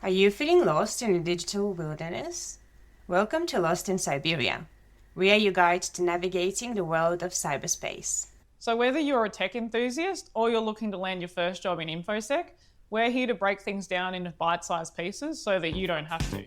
Are you feeling lost in a digital wilderness? Welcome to Lost in Siberia. We are your guide to navigating the world of cyberspace. So whether you're a tech enthusiast or you're looking to land your first job in InfoSec, we're here to break things down into bite-sized pieces so that you don't have to.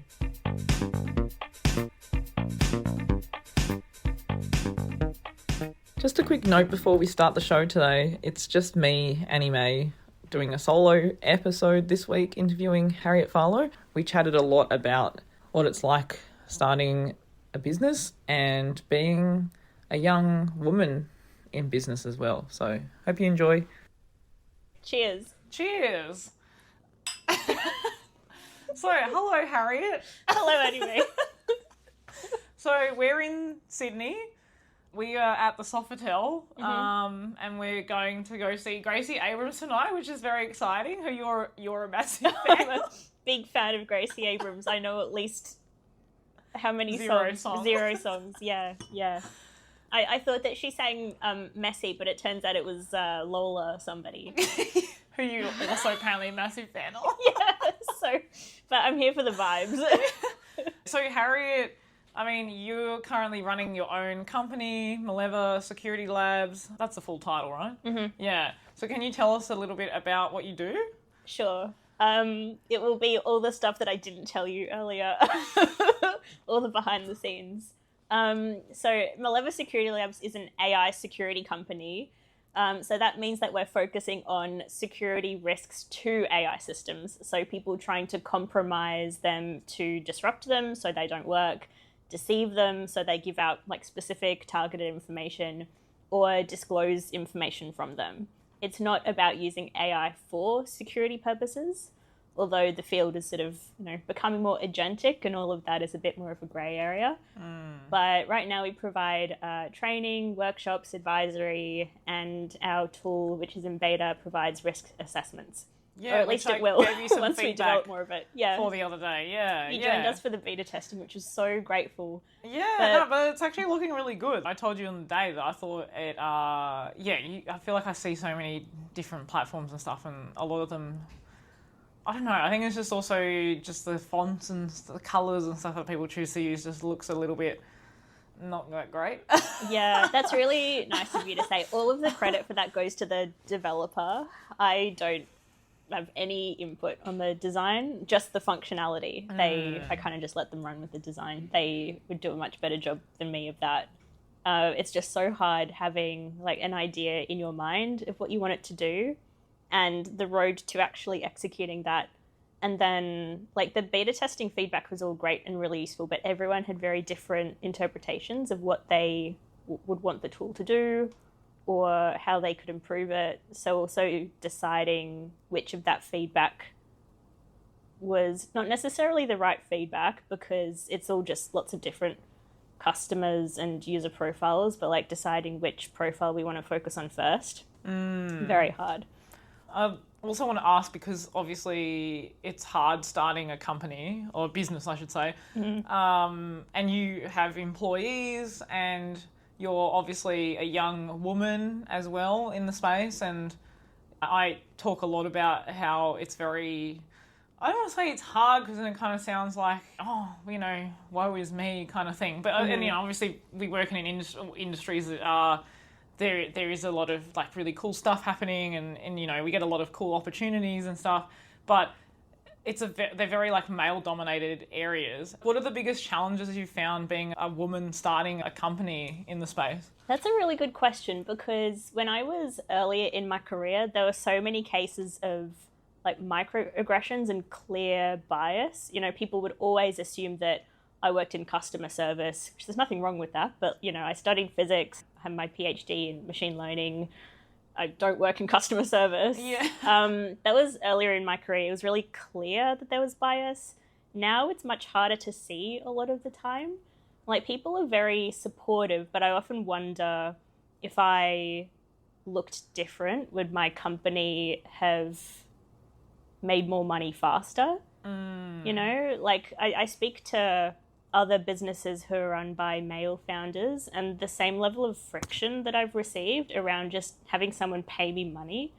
Just a quick note before we start the show today. It's just me, Annie-Mei, doing a solo episode this week interviewing Harriet Farlow. We chatted a lot about what it's like starting a business and being a young woman in business as well. So hope you enjoy. Cheers. Cheers! So, hello Harriet. Hello, Annie-Mei. So we're in Sydney. We are at the Sofitel, and we're going to go see Gracie Abrams tonight, which is very exciting. Who you're a massive fan. I'm a big fan of Gracie Abrams. I know at least how many Zero songs? Zero songs. Yeah. I thought that she sang Messy, but it turns out it was Lola somebody. Who you also apparently a massive fan of. Yeah. But I'm here for the vibes. So Harriet, I mean, you're currently running your own company, Mileva Security Labs. That's the full title, right? Mm-hmm. Yeah. So can you tell us a little bit about what you do? Sure. It will be all the stuff that I didn't tell you earlier. All the behind the scenes. So Mileva Security Labs is an AI security company. So that means that we're focusing on security risks to AI systems. So people trying to compromise them to disrupt them so they don't work, deceive them so they give out like specific targeted information, or disclose information from them. It's not about using AI for security purposes, although the field is sort of, becoming more agentic and all of that is a bit more of a grey area. But right now we provide training, workshops, advisory, and our tool, which is in beta, provides risk assessments. Yeah, or at least it will gave you some once we develop more of it. Yeah. For the other day, yeah. You joined us for the beta testing, which is so grateful. Yeah, but it's actually looking really good. I told you on the day that I thought it, I feel like I see so many different platforms and stuff, and a lot of them, I don't know, I think it's just also just the fonts and the colours and stuff that people choose to use just looks a little bit not that great. Yeah, that's really nice of you to say. All of the credit for that goes to the developer. I don't have any input on the design, just the functionality. I kind of just let them run with the design. They would do a much better job than me of that. It's just so hard having like an idea in your mind of what you want it to do and the road to actually executing that. And then like the beta testing feedback was all great and really useful, but everyone had very different interpretations of what they would want the tool to do or how they could improve it. So also deciding which of that feedback was not necessarily the right feedback, because it's all just lots of different customers and user profiles, but like deciding which profile we want to focus on first. Very hard. I also want to ask, because obviously it's hard starting a company, or a business I should say, and you have employees and you're obviously a young woman as well in the space, and I talk a lot about how it's very, I don't want to say it's hard because then it kind of sounds like, woe is me kind of thing. But and obviously we work in industries that are, there is a lot of like really cool stuff happening, and we get a lot of cool opportunities and stuff, but they're very like male-dominated areas. What are the biggest challenges you've found being a woman starting a company in the space? That's a really good question, because when I was earlier in my career, there were so many cases of like microaggressions and clear bias. People would always assume that I worked in customer service, which there's nothing wrong with that, but I studied physics, I have my PhD in machine learning. I don't work in customer service. Yeah. That was earlier in my career. It was really clear that there was bias. Now it's much harder to see a lot of the time. Like, people are very supportive, but I often wonder if I looked different, would my company have made more money faster? I speak to other businesses who are run by male founders, and the same level of friction that I've received around just having someone pay me money.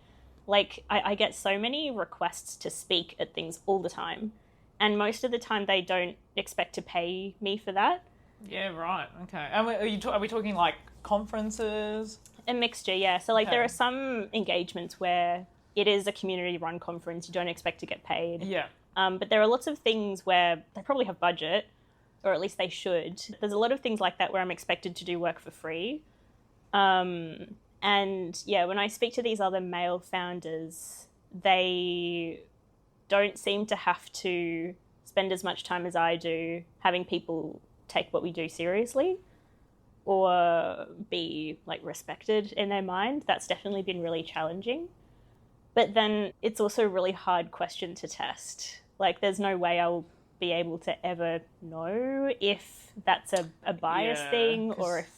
Like, I get so many requests to speak at things all the time. And most of the time they don't expect to pay me for that. Yeah, right. Okay. And are we talking like conferences? A mixture, yeah. So like Okay. there are some engagements where it is a community-run conference. You don't expect to get paid. Yeah. But there are lots of things where they probably have budget, or at least they should. There's a lot of things like that where I'm expected to do work for free. And yeah, when I speak to these other male founders, they don't seem to have to spend as much time as I do having people take what we do seriously or be like respected in their mind. That's definitely been really challenging. But then it's also a really hard question to test. Like there's no way I'll be able to ever know if that's a bias thing or if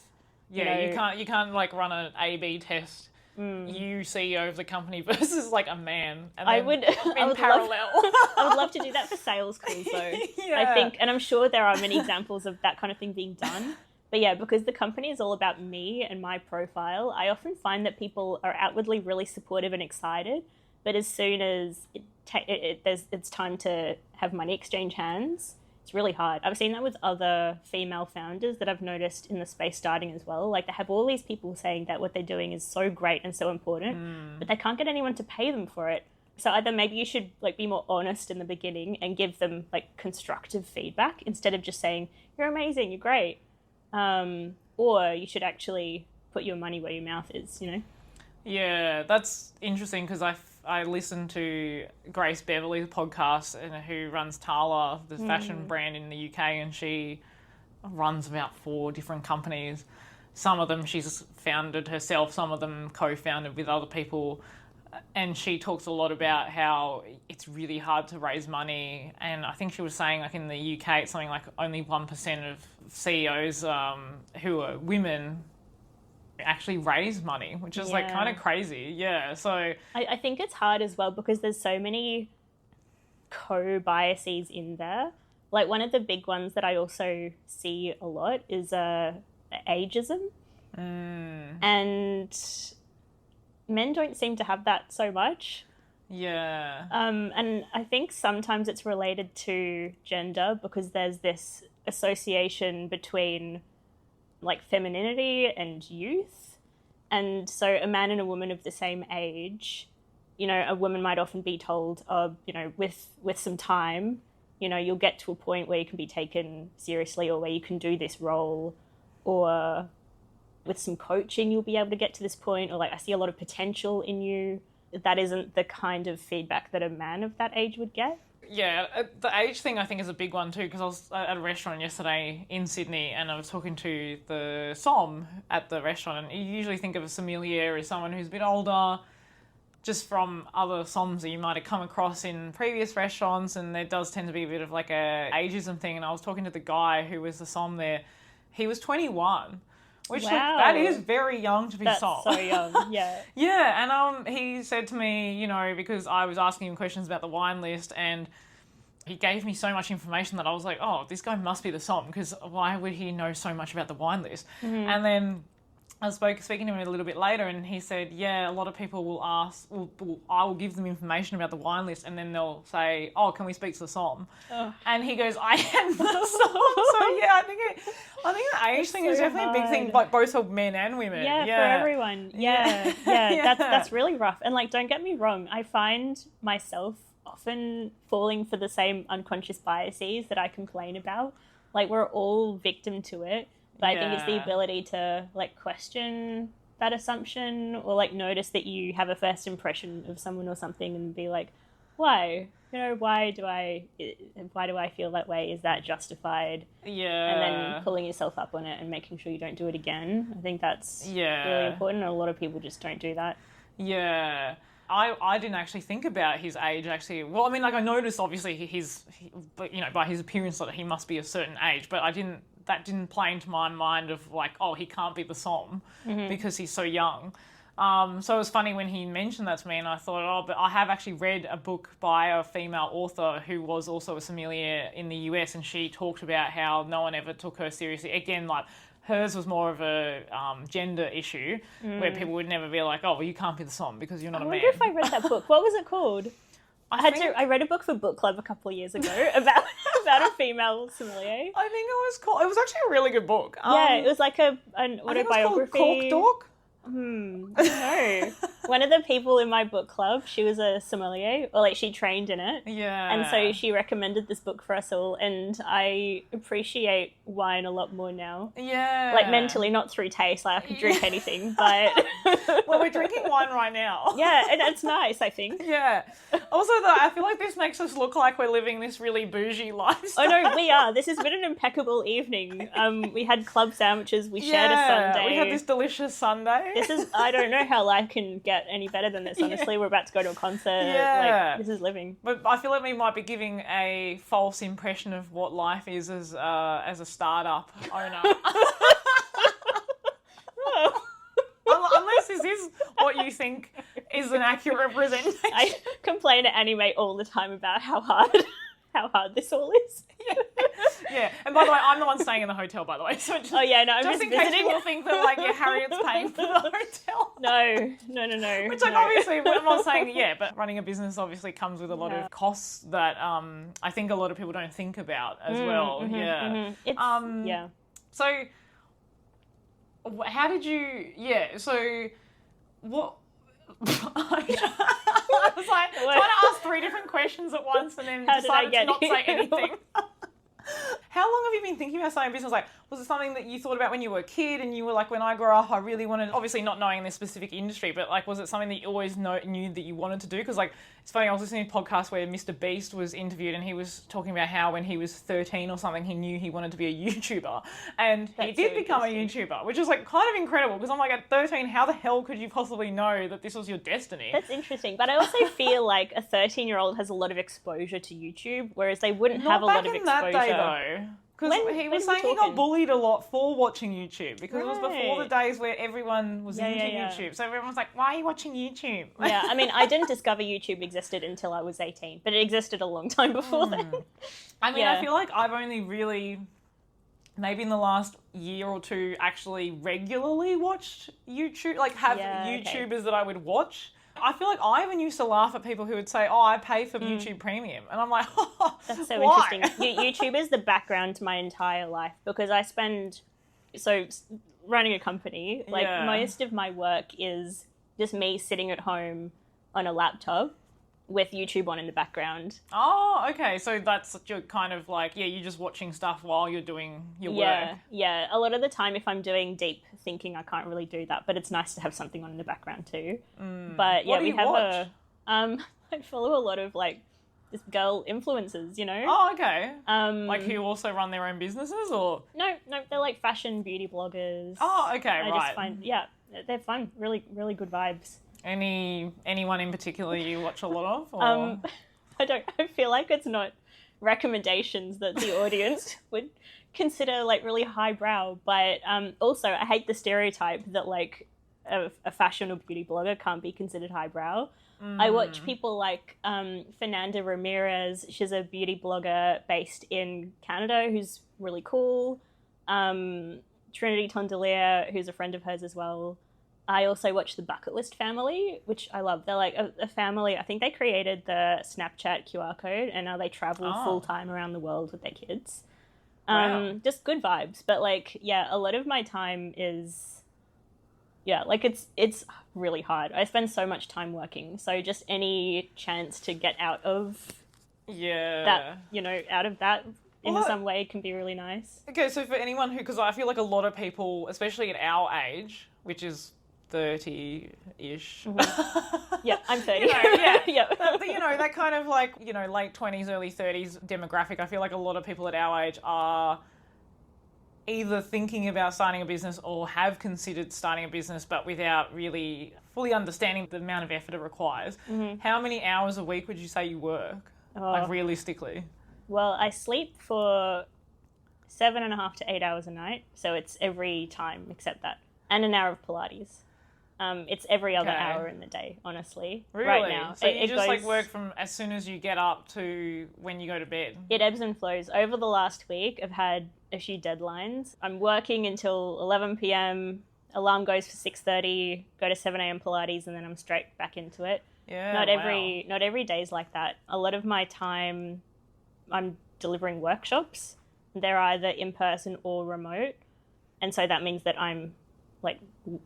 you can't like run an A/B test. You CEO of the company versus like a man. And I would parallel. I would love to do that for sales calls though. Yeah. I think, and I'm sure there are many examples of that kind of thing being done. But yeah, because the company is all about me and my profile, I often find that people are outwardly really supportive and excited, but as soon as it's time to have money exchange hands, it's really hard. I've seen that with other female founders that I've noticed in the space starting as well. Like they have all these people saying that what they're doing is so great and so important, but they can't get anyone to pay them for it. So either maybe you should like be more honest in the beginning and give them like constructive feedback instead of just saying, you're amazing, you're great. Or you should actually put your money where your mouth is, you know? Yeah, that's interesting because I listened to Grace Beverley's podcast who runs Tala, the fashion brand in the UK, and she runs about 4 different companies. Some of them she's founded herself, some of them co-founded with other people. And she talks a lot about how it's really hard to raise money. And I think she was saying like in the UK, it's something like only 1% of CEOs who are women actually raise money, which is like kind of crazy. Yeah. So I think it's hard as well because there's so many co-biases in there. Like one of the big ones that I also see a lot is ageism. And men don't seem to have that so much. Yeah. And I think sometimes it's related to gender because there's this association between like femininity and youth. And so a man and a woman of the same age, you know, a woman might often be told, you know, with some time, you know, you'll get to a point where you can be taken seriously or where you can do this role, or with some coaching, you'll be able to get to this point, or like, I see a lot of potential in you. That isn't the kind of feedback that a man of that age would get. Yeah, the age thing I think is a big one too, because I was at a restaurant yesterday in Sydney and I was talking to the som at the restaurant, and you usually think of a sommelier as someone who's a bit older, just from other soms that you might have come across in previous restaurants, and there does tend to be a bit of like a ageism thing. And I was talking to the guy who was the som there. He was 21. Which like, that is very young to be som. That's so young, yeah. Yeah, and he said to me, you know, because I was asking him questions about the wine list, and he gave me so much information that I was like, oh, this guy must be the som, because why would he know so much about the wine list? And then I was speaking to him a little bit later, and he said, yeah, a lot of people will ask, I will give them information about the wine list, and then they'll say, oh, can we speak to the som? And he goes, I am the som. So yeah, I think the age thing is definitely a big thing, like both for men and women. Yeah, for everyone. Yeah. That's really rough. And like, don't get me wrong, I find myself often falling for the same unconscious biases that I complain about. Like, we're all victim to it. But I think it's the ability to like question that assumption, or like notice that you have a first impression of someone or something and be like, why? You know, why do I feel that way? Is that justified? Yeah. And then pulling yourself up on it and making sure you don't do it again. I think that's really important, and a lot of people just don't do that. Yeah. I didn't actually think about his age, actually. Well, I mean, like, I noticed, obviously, you know, by his appearance that he must be a certain age, but that didn't play into my mind of, like, oh, he can't be the som because he's so young. So it was funny when he mentioned that to me, and I thought, oh, but I have actually read a book by a female author who was also a sommelier in the US, and she talked about how no one ever took her seriously. Again, like, hers was more of a gender issue where people would never be like, oh, well, you can't be the som because you're not a man. I wonder if I read that book. What was it called? I read a book for book club a couple of years ago about a female sommelier. I think it was actually a really good book. Yeah, it was like an I think it was autobiography. called Cork Dog. No. One of the people in my book club, she was a sommelier, or like she trained in it. Yeah. And so she recommended this book for us all, and I appreciate wine a lot more now. Yeah. Like mentally, not through taste, like I could drink anything, but... Well, we're drinking wine right now. Yeah, and it's nice, I think. Yeah. Also, though, I feel like this makes us look like we're living this really bougie lifestyle. Oh no, we are. This has been an impeccable evening. We had club sandwiches, we shared a sundae. We had this delicious sundae. I don't know how life can get any better than this, honestly. We're about to go to a concert. Yeah. Like, this is living. But I feel like we might be giving a false impression of what life is as a startup owner. Unless this is what you think is an accurate representation. I complain to Annie-Mei all the time about how hard this all is. Yeah. And by the way, I'm the one staying in the hotel, by the way. So Oh yeah, no, I'm just in visiting. case people think that like Harriet's paying for the hotel. No. Which like obviously, I'm not saying but running a business obviously comes with a lot of costs that I think a lot of people don't think about as well. It's, yeah. So how did you? Yeah. So what? I was like trying to ask 3 different questions at once and then decided to not say anything. How long have you been thinking about starting a business? Like, was it something that you thought about when you were a kid and you were like, when I grow up, I really wanted, obviously not knowing this specific industry, but like, was it something that you always knew that you wanted to do? Because like, it's funny, I was listening to a podcast where Mr. Beast was interviewed and he was talking about how when he was 13 or something, he knew he wanted to be a YouTuber. And he did become a YouTuber, which is like kind of incredible because I'm like, at 13, how the hell could you possibly know that this was your destiny? That's interesting. But I also feel like a 13-year-old has a lot of exposure to YouTube, whereas they wouldn't have a lot of exposure. Not back in that day, though. Because he was saying he got bullied a lot for watching YouTube because it was before the days where everyone was into YouTube. So everyone was like, why are you watching YouTube? Yeah, I mean, I didn't discover YouTube existed until I was 18, but it existed a long time before then. I mean, I feel like I've only really, maybe in the last year or two, actually regularly watched YouTube, like have YouTubers that I would watch. I feel like I even used to laugh at people who would say, I pay for YouTube Premium. And I'm like, that's so why? interesting. YouTube is the background to my entire life because I spend, running a company, most of my work is just me sitting at home on a laptop with YouTube on in the background. Oh, okay. So that's your kind of like, you're just watching stuff while you're doing your work. Yeah. A lot of the time, if I'm doing deep thinking, I can't really do that, but it's nice to have something on in the background too. But yeah, we have watch? I follow a lot of like this girl influencers, you know? Oh, okay. Like who also run their own businesses or? No, they're like fashion beauty bloggers. Oh, okay, I just find, they're fun. Really, really good vibes. Anyone in particular you watch a lot of? Or? I feel like it's not recommendations that the audience would consider like really highbrow, but also I hate the stereotype that like a fashion or beauty blogger can't be considered highbrow. I watch people like Fernanda Ramirez. She's a beauty blogger based in Canada who's really cool. Trinity Tondelier, who's a friend of hers as well. I also watch the Bucket List family, which I love. They're like a family. I think they created the Snapchat QR code and now they travel full-time around the world with their kids. Wow. Just good vibes. But like, a lot of my time is, like it's really hard. I spend so much time working. So just any chance to get out of that, out of that in some way can be really nice. Okay, so for anyone because I feel like a lot of people, especially at our age, which is 30-ish. Yeah, I'm 30. That kind of like, late 20s, early 30s demographic. I feel like a lot of people at our age are either thinking about starting a business or have considered starting a business, but without really fully understanding the amount of effort it requires. How many hours a week would you say you work? Like realistically? Well, I sleep for 7.5 to 8 hours a night. So it's every time except that. And an hour of Pilates. It's every other hour in the day, honestly. Really? Right now. So you just like work from as soon as you get up to when you go to bed? It ebbs and flows. Over the last week, I've had a few deadlines. I'm working until 11 p.m. Alarm goes for 6:30, go to 7 a.m. Pilates, and then I'm straight back into it. Yeah, not every day's like that. A lot of my time I'm delivering workshops. They're either in person or remote. And so that means that I'm like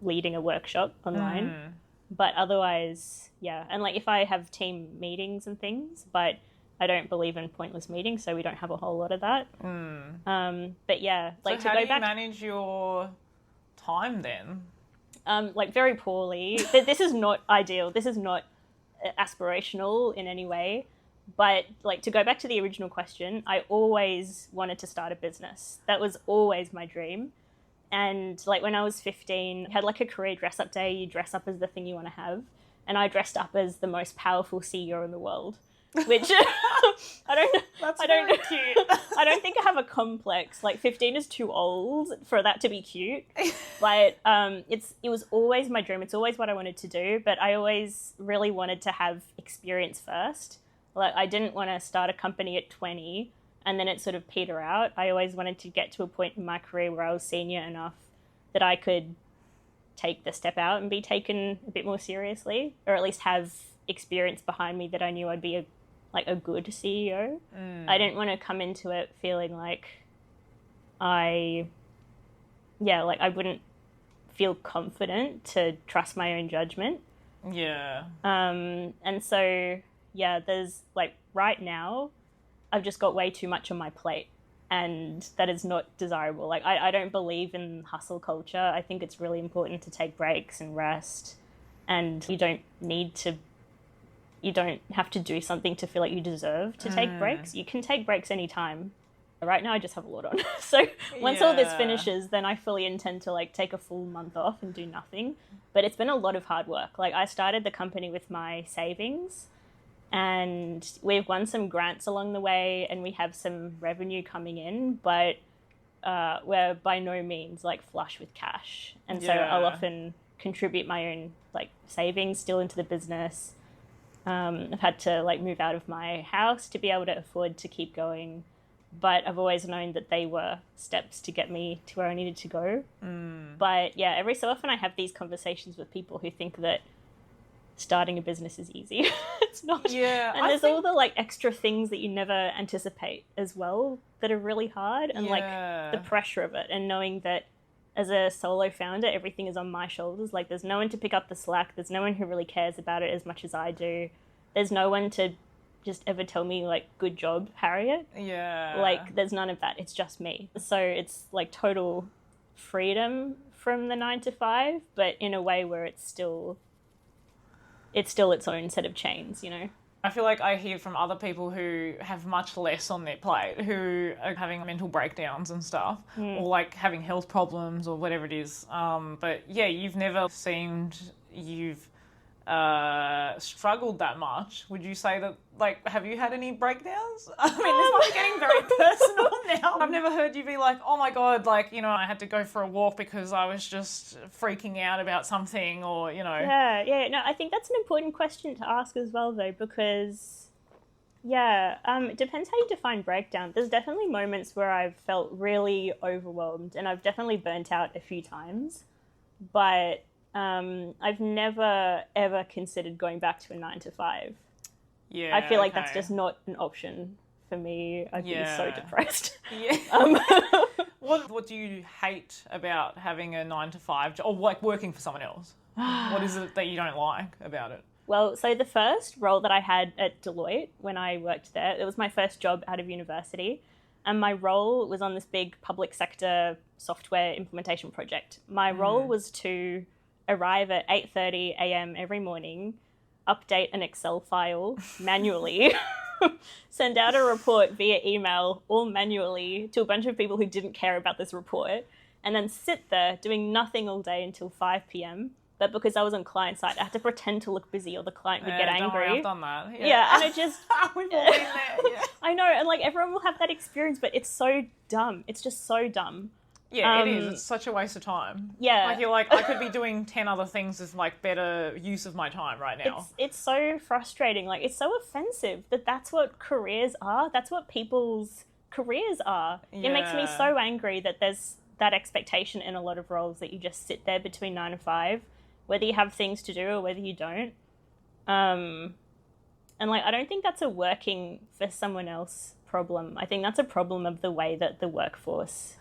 leading a workshop online. But otherwise, yeah. And like if I have team meetings and things, but I don't believe in pointless meetings, so we don't have a whole lot of that. But yeah, like so how do you manage your time then? Like very poorly. This is not ideal. This is not aspirational in any way. But like to go back to the original question, I always wanted to start a business. That was always my dream. And like when I was 15, I had like a career dress up day. You dress up as the thing you want to have. And I dressed up as the most powerful CEO in the world, which I don't Cute. I don't think I have a complex. Like 15 is too old for that to be cute. But it was always my dream. It's always what I wanted to do. But I always really wanted to have experience first. Like I didn't want to start a company at 20 and then it sort of peter out. I always wanted to get to a point in my career where I was senior enough that I could take the step out and be taken a bit more seriously, or at least have experience behind me that I knew I'd be a good CEO. I didn't want to come into it feeling like I wouldn't feel confident to trust my own judgment. Yeah. And so, yeah, there's like right now, I've just got way too much on my plate, and that is not desirable. Like I don't believe in hustle culture. I think it's really important to take breaks and rest, and you don't have to do something to feel like you deserve to take breaks. You can take breaks anytime. Right now I just have a lot on. So once all this finishes, then I fully intend to like take a full month off and do nothing. But it's been a lot of hard work. Like I started the company with my savings, and we've won some grants along the way, and we have some revenue coming in, but we're by no means like flush with cash. And so I'll often contribute my own like savings still into the business. I've had to like move out of my house to be able to afford to keep going, but I've always known that they were steps to get me to where I needed to go. But yeah, every so often I have these conversations with people who think that starting a business is easy. It's not. Yeah. And there's all the like extra things that you never anticipate as well that are really hard, and like the pressure of it, and knowing that as a solo founder, everything is on my shoulders. Like there's no one to pick up the slack. There's no one who really cares about it as much as I do. There's no one to just ever tell me like, good job, Harriet. Yeah. Like there's none of that. It's just me. So it's like total freedom from the 9 to 5, but in a way where it's still its own set of chains, you know? I feel like I hear from other people who have much less on their plate, who are having mental breakdowns and stuff, or like having health problems or whatever it is. But yeah, you've never seemed you've struggled that much. Would you say that, like, have you had any breakdowns? I mean, this might be getting very personal now. I've never heard you be like, oh my God, like, you know, I had to go for a walk because I was just freaking out about something, or, you know. Yeah. No, I think that's an important question to ask as well, though, because, it depends how you define breakdown. There's definitely moments where I've felt really overwhelmed, and I've definitely burnt out a few times, but I've never, ever considered going back to a 9 to 5. Yeah, I feel like that's just not an option for me. I'd be so depressed. Yeah. What do you hate about having a 9 to 5 job, or like working for someone else? What is it that you don't like about it? Well, so the first role that I had at Deloitte when I worked there, it was my first job out of university. And my role was on this big public sector software implementation project. My role was to arrive at 8:30 a.m. every morning, update an Excel file manually, send out a report via email, all manually, to a bunch of people who didn't care about this report, and then sit there doing nothing all day until 5 p.m. But because I was on client side, I had to pretend to look busy or the client would get angry. Don't worry, I've done that. Yeah, and it just... We've all been there, yeah. I know, and like everyone will have that experience, but it's so dumb. It's just so dumb. Yeah, it is. It's such a waste of time. Yeah. Like, you're like, I could be doing 10 other things as, like, better use of my time right now. It's so frustrating. Like, it's so offensive that that's what careers are. That's what people's careers are. Yeah. It makes me so angry that there's that expectation in a lot of roles that you just sit there between 9 and 5, whether you have things to do or whether you don't. And like, I don't think that's a working for someone else problem. I think that's a problem of the way that the workforce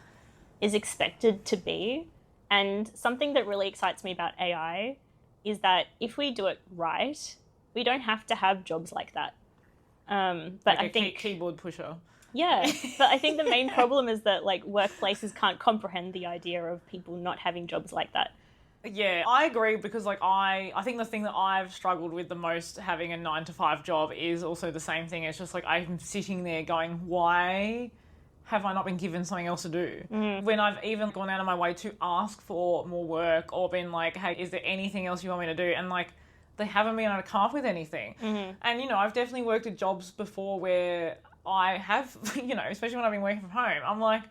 is expected to be. And something that really excites me about AI is that if we do it right, we don't have to have jobs like that. But like I think keyboard pusher. Yeah, but I think the main problem is that like workplaces can't comprehend the idea of people not having jobs like that. Yeah, I agree, because like I think the thing that I've struggled with the most having a 9-to-5 job is also the same thing. It's just like I'm sitting there going, why have I not been given something else to do? When I've even gone out of my way to ask for more work or been like, hey, is there anything else you want me to do? And like, they haven't been able to come up with anything. And, you know, I've definitely worked at jobs before where I have, you know, especially when I've been working from home, I'm like,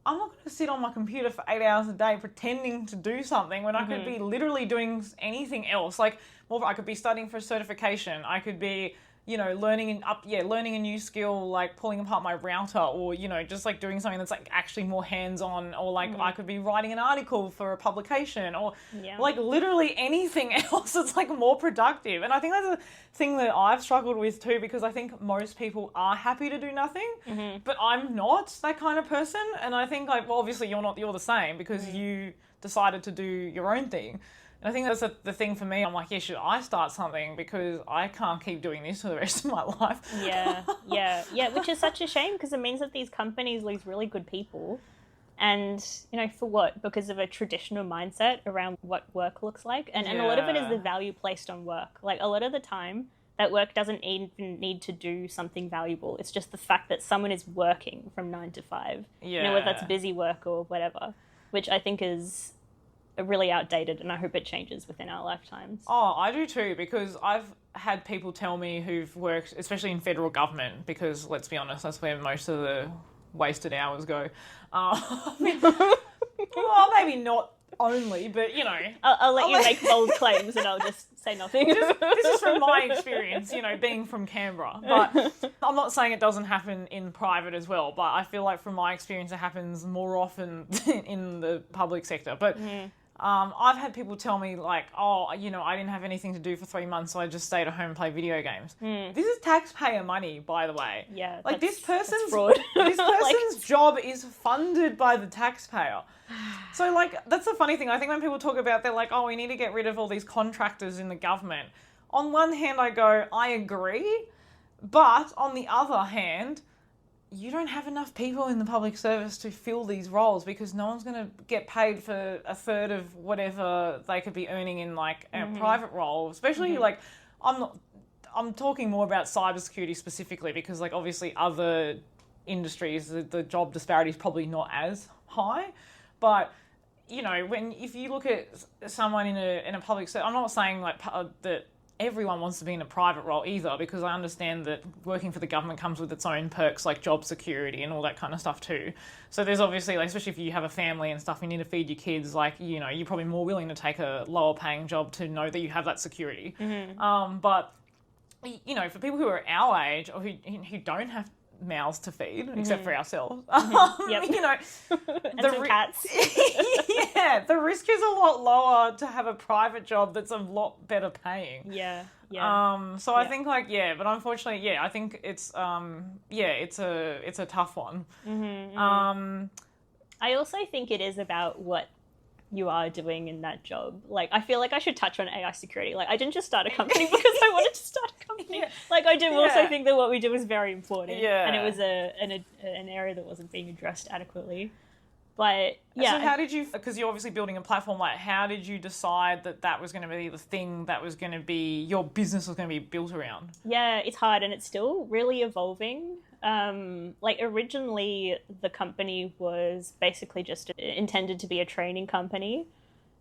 I'm not going to sit on my computer for 8 hours a day pretending to do something when I could be literally doing anything else. Like, I could be studying for a certification. I could be, you know, learning a new skill, like pulling apart my router, or, you know, just like doing something that's like actually more hands-on, or like I could be writing an article for a publication, or like literally anything else that's like more productive. And I think that's a thing that I've struggled with too, because I think most people are happy to do nothing, but I'm not that kind of person. And I think like, well, obviously you're the same, because you decided to do your own thing. And I think that's the thing for me. I'm like, yeah, should I start something? Because I can't keep doing this for the rest of my life. Yeah, which is such a shame, because it means that these companies lose really good people. And, you know, for what? Because of a traditional mindset around what work looks like. And a lot of it is the value placed on work. Like, a lot of the time, that work doesn't even need to do something valuable. It's just the fact that someone is working from 9 to 5. Yeah. You know, whether that's busy work or whatever, which I think is really outdated, and I hope it changes within our lifetimes. Oh, I do too, because I've had people tell me who've worked, especially in federal government, because let's be honest, that's where most of the wasted hours go. I mean, well, maybe not only, but you know. I'll let you make bold claims and I'll just say nothing. This is from my experience, you know, being from Canberra. But I'm not saying it doesn't happen in private as well, but I feel like from my experience it happens more often in the public sector. But I've had people tell me like, oh, you know, I didn't have anything to do for 3 months, so I just stayed at home and played video games. This is taxpayer money, by the way. Yeah, like this person's fraud. This person's job is funded by the taxpayer. So like, that's the funny thing. I think when people talk about, they're like, oh, we need to get rid of all these contractors in the government. On one hand, I go, I agree, but on the other hand, you don't have enough people in the public service to fill these roles, because no one's going to get paid for a third of whatever they could be earning in like a private role, especially like, I'm talking more about cybersecurity specifically, because like obviously other industries, the job disparity is probably not as high, but you know, if you look at someone in a public sector, I'm not saying like that everyone wants to be in a private role either, because I understand that working for the government comes with its own perks like job security and all that kind of stuff too. So there's obviously, like, especially if you have a family and stuff, you need to feed your kids, like, you know, you're probably more willing to take a lower paying job to know that you have that security. But, you know, for people who are our age or who don't have mouths to feed, except for ourselves, you know, and some cats. Yeah, the risk is a lot lower to have a private job that's a lot better paying. So I think like, but unfortunately, I think it's it's a tough one. I also think it is about what you are doing in that job. Like, I feel like I should touch on AI security. Like, I didn't just start a company because I wanted to start a company. Like, I do also think that what we do is very important. And it was an area that wasn't being addressed adequately. But, So how did you, because you're obviously building a platform, like, how did you decide that was going to be the thing that was going to be, your business was going to be built around? Yeah, it's hard, and it's still really evolving. Like, originally the company was basically just intended to be a training company,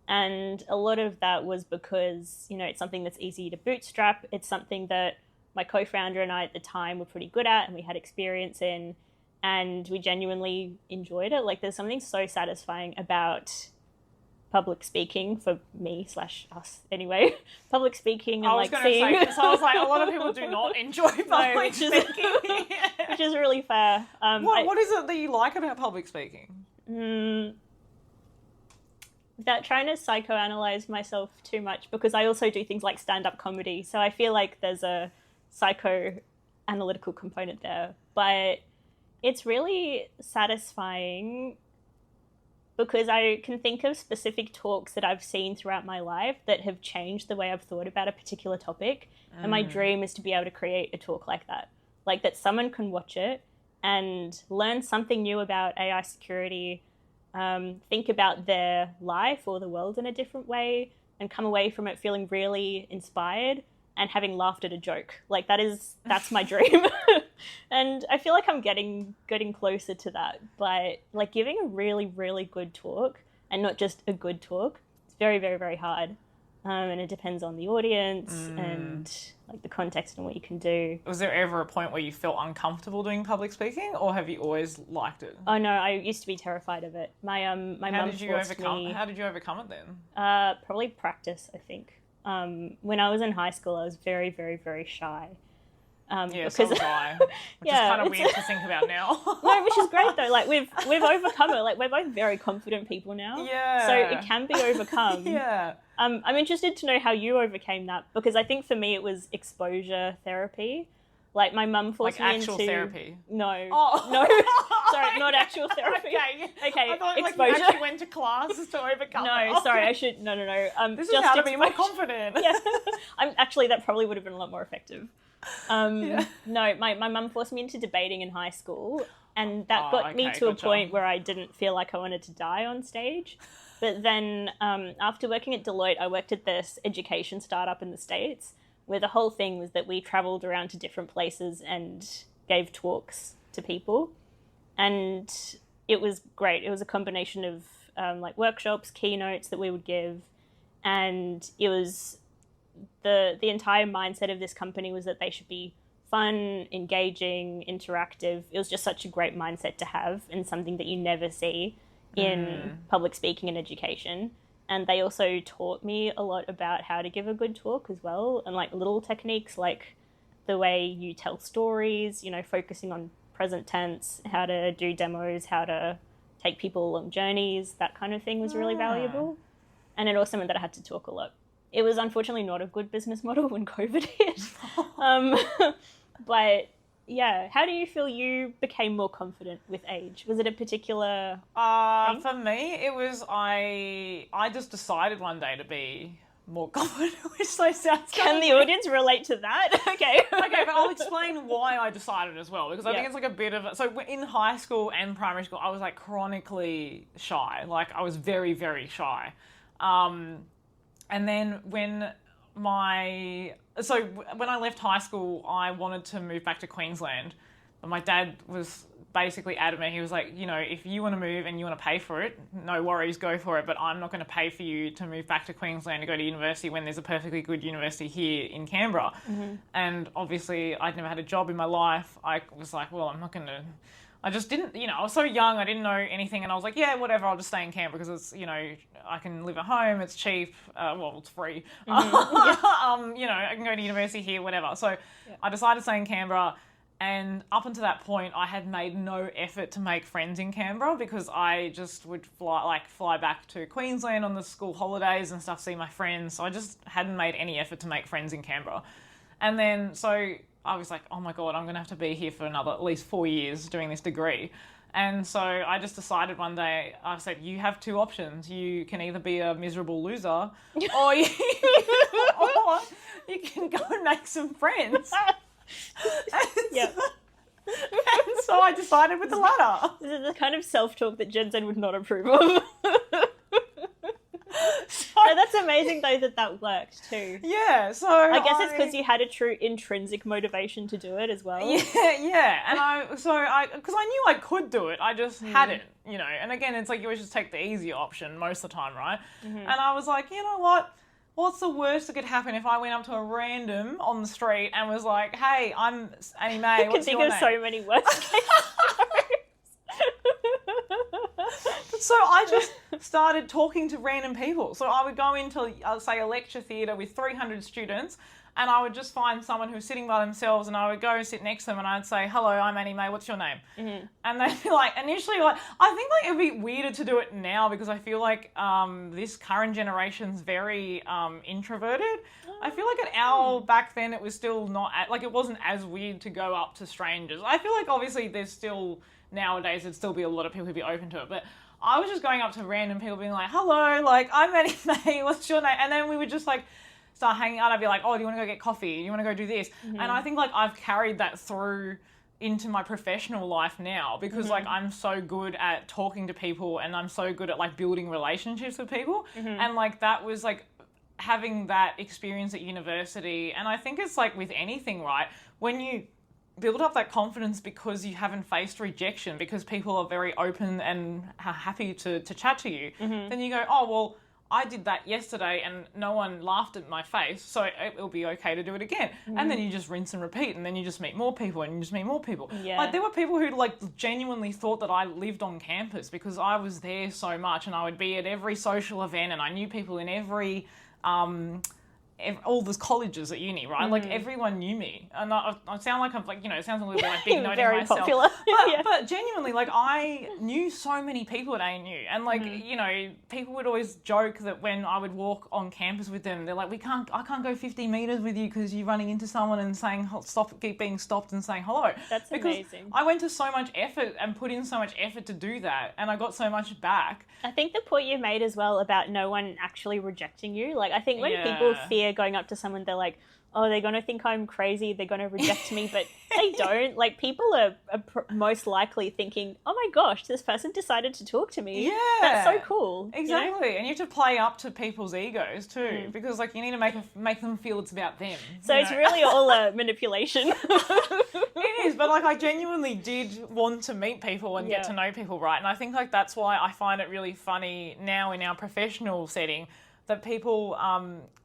and a lot of that was because, you know, it's something that's easy to bootstrap. It's something that my co-founder and I at the time were pretty good at and we had experience in, and we genuinely enjoyed it. Like, there's something so satisfying about public speaking, for me / us anyway, public speaking, and like seeing. So I was like, a lot of people do not enjoy public speaking, which is really fair. What is it that you like about public speaking? without trying to psychoanalyze myself too much, because I also do things like stand-up comedy, so I feel like there's a psychoanalytical component there. But it's really satisfying because I can think of specific talks that I've seen throughout my life that have changed the way I've thought about a particular topic. And my dream is to be able to create a talk like that. Like that someone can watch it and learn something new about AI security, think about their life or the world in a different way, and come away from it feeling really inspired and having laughed at a joke. Like that's my dream. And I feel like I'm getting closer to that. But like giving a really, really good talk, and not just a good talk, it's very, very, very hard. And it depends on the audience and like the context and what you can do. Was there ever a point where you felt uncomfortable doing public speaking, or have you always liked it? Oh no, I used to be terrified of it. My mum forced me. How did you overcome it then? Probably practice, I think. When I was in high school, I was very, very, very shy. So was I, which is kind of weird to think about now. No, which is great though. Like we've overcome it. Like we're both very confident people now. Yeah. So it can be overcome. Yeah. I'm interested to know how you overcame that, because I think for me it was exposure therapy. Like my mum forced me into... Like actual therapy? No. Oh. No. Sorry, not actual therapy. Okay. I thought exposure. Like you actually went to classes to overcome No, it. sorry, I should... No. This is how to be more confident. Yeah. Actually, that probably would have been a lot more effective. No, my mum forced me into debating in high school, and that got me to a point where I didn't feel like I wanted to die on stage. But then after working at Deloitte, I worked at this education startup in the States, where the whole thing was that we traveled around to different places and gave talks to people. And it was great. It was a combination of like workshops, keynotes that we would give. And it was the entire mindset of this company was that they should be fun, engaging, interactive. It was just such a great mindset to have, and something that you never see in public speaking and education. And they also taught me a lot about how to give a good talk as well, and like little techniques like the way you tell stories, focusing on present tense, how to do demos, how to take people along journeys, that kind of thing was really valuable. And it also meant that I had to talk a lot. It was unfortunately not a good business model when COVID hit. But yeah, how do you feel you became more confident with age? Was it a particular thing? For me, it was I just decided one day to be more confident, which sounds Can the audience relate to that? Okay. Okay, but I'll explain why I decided as well, because I think it's like a bit of so in high school and primary school, I was like chronically shy. Like I was very, very shy. And then when I left high school, I wanted to move back to Queensland, but my dad was basically adamant. He was like, if you want to move and you want to pay for it, no worries, go for it, but I'm not going to pay for you to move back to Queensland to go to university when there's a perfectly good university here in Canberra. And obviously I'd never had a job in my life. I was like, well, I'm not going to... I just didn't, I was so young, I didn't know anything, and I was like, yeah, whatever, I'll just stay in Canberra because it's, I can live at home, it's cheap, it's free. I can go to university here, whatever. So I decided to stay in Canberra, and up until that point, I had made no effort to make friends in Canberra because I just would fly back to Queensland on the school holidays and stuff, see my friends. So I just hadn't made any effort to make friends in Canberra. And then, so I was like, oh my God, I'm going to have to be here for another at least 4 years doing this degree. And so I just decided one day, I said, you have two options. You can either be a miserable loser or you can go and make some friends. Yep. And so I decided with the latter. This is the kind of self-talk that Gen Z would not approve of. No, that's amazing though that worked too. Yeah, so I guess it's because you had a true intrinsic motivation to do it as well. Yeah, and because I knew I could do it, I just hadn't, And again, it's like you always just take the easy option most of the time, right? And I was like, you know what? What's the worst that could happen if I went up to a random on the street and was like, "Hey, I'm Annie-Mei. What's your name?" I can think of so many worst cases. So I just started talking to random people. So I would go into, say, a lecture theatre with 300 students, and I would just find someone who was sitting by themselves, and I would go sit next to them, and I'd say, "Hello, I'm Annie-Mei. What's your name?" Mm-hmm. And they'd be like, initially, like, I think like it'd be weirder to do it now because I feel like this current generation's very introverted. I feel like back then it was still not it wasn't as weird to go up to strangers. I feel like obviously there's still nowadays there'd still be a lot of people who'd be open to it, but I was just going up to random people being like, "Hello, like I'm Annie-Mei. What's your name?" And then we would just like start hanging out. I'd be like, "Oh, do you want to go get coffee? Do you want to go do this?" Mm-hmm. And I think like I've carried that through into my professional life now because like I'm so good at talking to people and I'm so good at like building relationships with people. And like that was like having that experience at university. And I think it's like with anything, right? When you build up that confidence because you haven't faced rejection, because people are very open and are happy to chat to you, then you go, "Oh, well, I did that yesterday and no one laughed at my face, so it'll be okay to do it again." And then you just rinse and repeat, and then you just meet more people and you just meet more people. Yeah. Like there were people who like genuinely thought that I lived on campus because I was there so much and I would be at every social event and I knew people in every all the colleges at uni, right? Like everyone knew me, and I sound like I'm like, you know, it sounds a little bit like big noting very myself. Popular. But genuinely, like I knew so many people at ANU, and like you know, people would always joke that when I would walk on campus with them, they're like, I can't go 50 meters with you because you're running into someone and saying keep being stopped and saying hello. That's because amazing. I went to so much effort and put in so much effort to do that, and I got so much back. I think the point you made as well about no one actually rejecting you, like I think when people fear going up to someone, they're like, "Oh, they're going to think I'm crazy, they're going to reject me," but they don't. Like people are most likely thinking, "Oh my gosh, this person decided to talk to me. Yeah. That's so cool." Exactly. You know? And you have to play up to people's egos too, because like you need to make them feel it's about them. So it's really all a manipulation. It is, but like I genuinely did want to meet people and get to know people, right? And I think like that's why I find it really funny now in our professional setting that people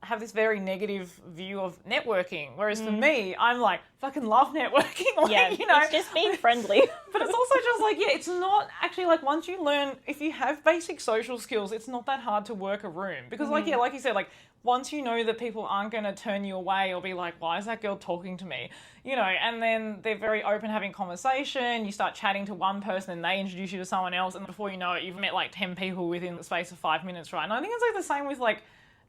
have this very negative view of networking, whereas for me, I'm like, fucking love networking. Like, you know, it's just being friendly. But it's also just like, it's not actually like once you learn, if you have basic social skills, it's not that hard to work a room. Because like you said, like once you know that people aren't going to turn you away or be like, "Why is that girl talking to me?" You know, and then they're very open having conversation. You start chatting to one person and they introduce you to someone else. And before you know it, you've met like 10 people within the space of 5 minutes, right? And I think it's like the same with like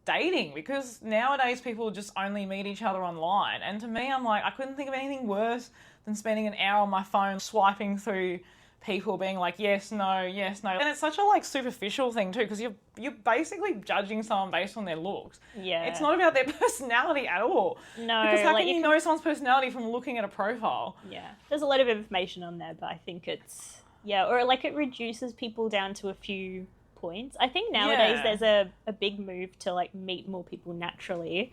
dating, because nowadays people just only meet each other online. And to me, I'm like, I couldn't think of anything worse than spending an hour on my phone swiping through people being like, yes, no, yes, no. And it's such a like superficial thing too, because you're basically judging someone based on their looks. Yeah. It's not about their personality at all. No. Because how can you know someone's personality from looking at a profile? Yeah. There's a lot of information on there, but I think it's, or like it reduces people down to a few points. I think nowadays there's a big move to like meet more people naturally,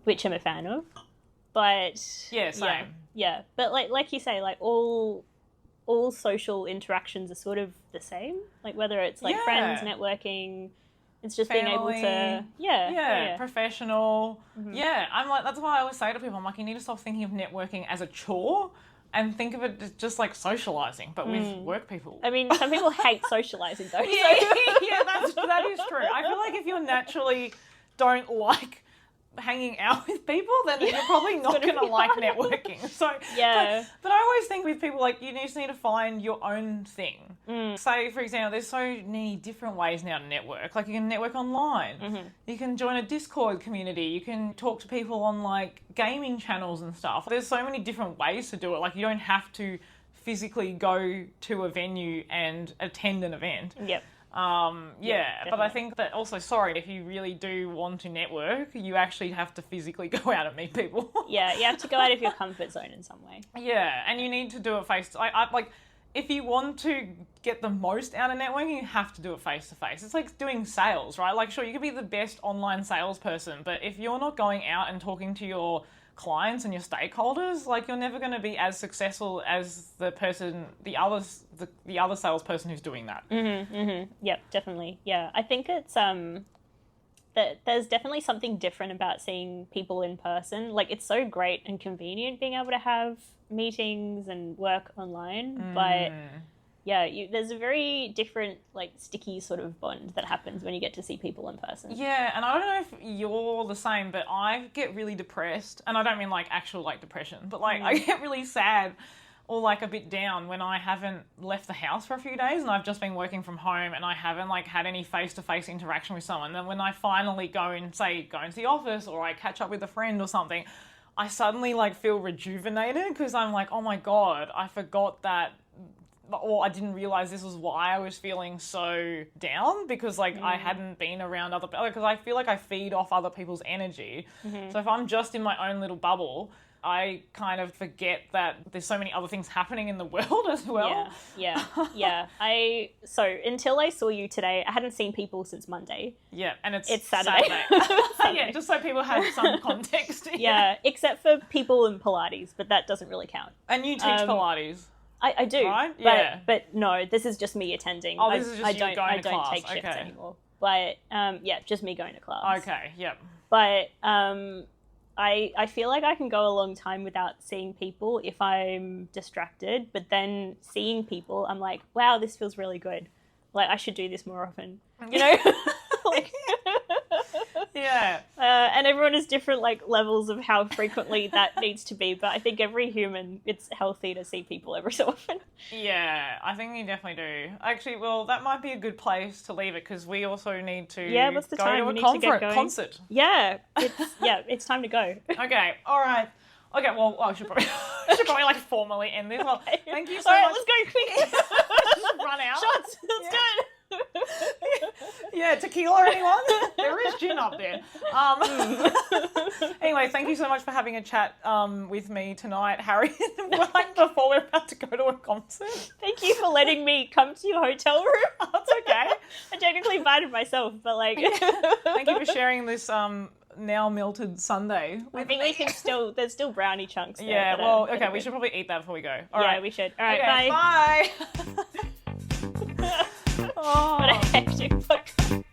which I'm a fan of. But same. Yeah. But like you say, like all social interactions are sort of the same. Like whether it's like friends, networking, it's just family, being able to professional. Yeah, I'm like, that's why I always say to people, I'm like, you need to stop thinking of networking as a chore and think of it as just like socializing, but with work people. I mean, some people hate socializing though. That is true. I feel like if you naturally don't like hanging out with people, then you're probably not going to like networking. So but I always think with people, like, you just need to find your own thing. Say, for example, there's so many different ways now to network. Like, you can network online. You can join a Discord community. You can talk to people on like gaming channels and stuff. There's so many different ways to do it. Like, you don't have to physically go to a venue and attend an event. But I think that also, if you really do want to network, you actually have to physically go out and meet people. You have to go out of your comfort zone in some way. Yeah, and you need to do it face to like, if you want to get the most out of networking, you have to do it face to face. It's like doing sales, right? Like, sure, you could be the best online salesperson, but if you're not going out and talking to your clients and your stakeholders, like, you're never going to be as successful as the other salesperson who's doing that. Yep, definitely. Yeah, I think it's that there's definitely something different about seeing people in person. Like, it's so great and convenient being able to have meetings and work online, but There's a very different, like, sticky sort of bond that happens when you get to see people in person. Yeah, and I don't know if you're the same, but I get really depressed, and I don't mean like actual like depression, but like I get really sad or like a bit down when I haven't left the house for a few days and I've just been working from home and I haven't like had any face-to-face interaction with someone. Then when I finally go into the office or I catch up with a friend or something, I suddenly like feel rejuvenated because I'm like, oh my God, I forgot that, or I didn't realize this was why I was feeling so down, because like I hadn't been around other people, because I feel like I feed off other people's energy. So if I'm just in my own little bubble, I kind of forget that there's so many other things happening in the world as well. Yeah. So until I saw you today, I hadn't seen people since Monday. Yeah, and it's Saturday. Yeah, just so people have some context. Yeah, except for people in Pilates, but that doesn't really count. And you teach Pilates. I do, right? But no, this is just me attending. Oh, this is just you going to class. I don't take shifts anymore. But just me going to class. Okay, yep. But I feel like I can go a long time without seeing people if I'm distracted. But then seeing people, I'm like, wow, this feels really good. Like, I should do this more often. You know? Like, yeah. And everyone has different like levels of how frequently that needs to be, but I think every human, it's healthy to see people every so often. Yeah, I think you definitely do. Actually, well, that might be a good place to leave it, because we also need to what's the go time? to We a need to get going. concert. Yeah, it's time to go. Okay, all right. Okay, well, I should probably like formally end this. Well, thank you so all right, much. let's go quick. Just run out. Shots. Let's do it. Yeah, tequila, anyone? There is gin up there. Anyway, thank you so much for having a chat with me tonight, Harriet. Like before we're about to go to a concert. Thank you for letting me come to your hotel room. Oh, that's okay. I technically invited myself, but like... Thank you for sharing this now melted sundae. I think we can there's still brownie chunks there. Yeah, well, okay, we should probably eat that before we go. All right. We should. All right, okay, bye. Bye. What a hectic podcast.